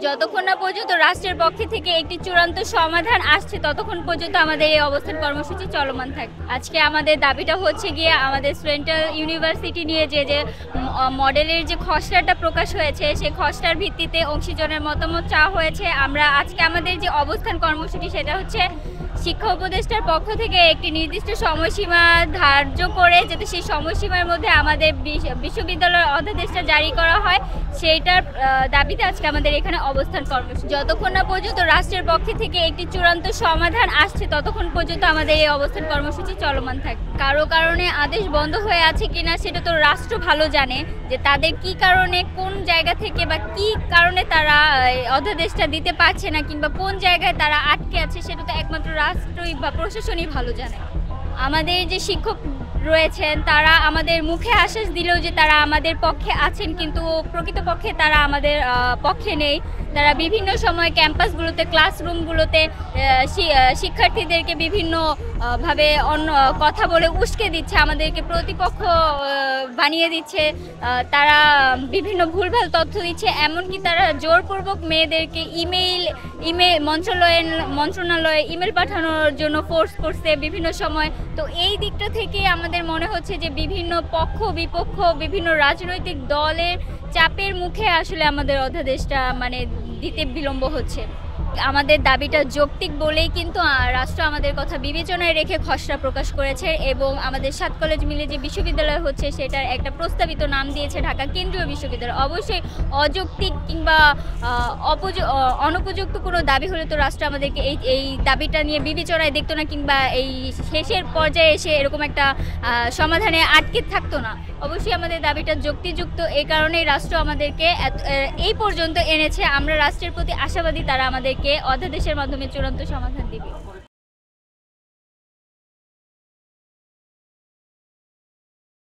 যতক্ষণ না পর্যন্ত রাষ্ট্রের পক্ষ থেকে একটি চূড়ান্ত সমাধান আসছে ততক্ষণ পর্যন্ত আমাদের এই অবস্থান কর্মসূচি চলমান থাকবে। আজকে আমাদের দাবিটা হচ্ছে গিয়ে আমাদের সেন্ট্রাল ইউনিভার্সিটি নিয়ে যে মডেলের যে খসড়াটা প্রকাশ হয়েছে সেই খসড়ার ভিত্তিতে অংশীজনের মতামত চাওয়া হয়েছে। আমরা আজকে আমাদের যে অবস্থান কর্মসূচি সেটা হচ্ছে শিক্ষা উপদেষ্টার পক্ষ থেকে একটি নির্দিষ্ট সময়সীমা ধার্য করে যাতে সেই সময়সীমার মধ্যে আমাদের বিশ্ববিদ্যালয়ের অধ্যাদেশটা জারি করা হয় সেইটার দাবিতে আজকে আমাদের এখানে অবস্থান কর্মসূচি। যতক্ষণ না পর্যন্ত রাষ্ট্রের পক্ষ থেকে একটি চূড়ান্ত সমাধান আসছে ততক্ষণ পর্যন্ত আমাদের এই অবস্থান কর্মসূচি চলমান থাকবে। কারো কারণে আদেশ বন্ধ হয়ে আছে কিনা সেটা তো রাষ্ট্র ভালো জানে, যে তাদের কি কারণে কোন জায়গা থেকে বা কি কারণে তারা অধ্যাদেশটা দিতে পারছে না কিংবা কোন জায়গায় তারা আটকে আছে সেটা তো একমাত্র রাষ্ট্রই বা প্রশাসনই ভালো জানে। আমাদের যে শিক্ষক রয়েছেন তারা আমাদের মুখে আশ্বাস দিলেও যে তারা আমাদের পক্ষে আছেন, কিন্তু প্রকৃতপক্ষে তারা আমাদের পক্ষে নেই। তারা বিভিন্ন সময় ক্যাম্পাসগুলোতে ক্লাসরুমগুলোতে শিক্ষার্থীদেরকে বিভিন্ন ভাবে অন্য কথা বলে উস্কে দিচ্ছে, আমাদেরকে প্রতিপক্ষ বানিয়ে দিচ্ছে। তারা বিভিন্ন ভুলভাল তথ্য দিচ্ছে, এমনকি তারা জোরপূর্বক মেয়েদেরকে ইমেল মন্ত্রণালয়ে ইমেল পাঠানোর জন্য ফোর্স করছে বিভিন্ন সময়। তো এই দিকটা থেকে আমাদের মনে হচ্ছে যে বিভিন্ন পক্ষ বিপক্ষ বিভিন্ন রাজনৈতিক দলের চাপের মুখে আসলে আমাদের অধ্যাদেশটা দিতে বিলম্ব হচ্ছে। আমাদের দাবিটা যৌক্তিক বলেই কিন্তু রাষ্ট্র আমাদের কথা বিবেচনায় রেখে খসড়া প্রকাশ করেছে এবং আমাদের 7 কলেজ মিলে যে বিশ্ববিদ্যালয় হচ্ছে সেটার একটা প্রস্তাবিত নাম দিয়েছে ঢাকা কেন্দ্রীয় বিশ্ববিদ্যালয়। অবশ্যই অযৌক্তিক কিংবা অনুপযুক্ত কোনো দাবি হলে তো রাষ্ট্র আমাদেরকে এই দাবিটা নিয়ে বিবেচনায় দেখতো না, কিংবা এই শেষের পর্যায়ে এসে এরকম একটা সমাধানে আটকে থাকতো না। অবশ্যই আমাদের দাবিটা যুক্তিযুক্ত, এই কারণেই রাষ্ট্র আমাদেরকে এই পর্যন্ত এনেছে। আমরা রাষ্ট্রের প্রতি আশাবাদী তারা আমাদেরকে অধ্যাদেশের মাধ্যমে চূড়ান্ত সমাধান দিবে।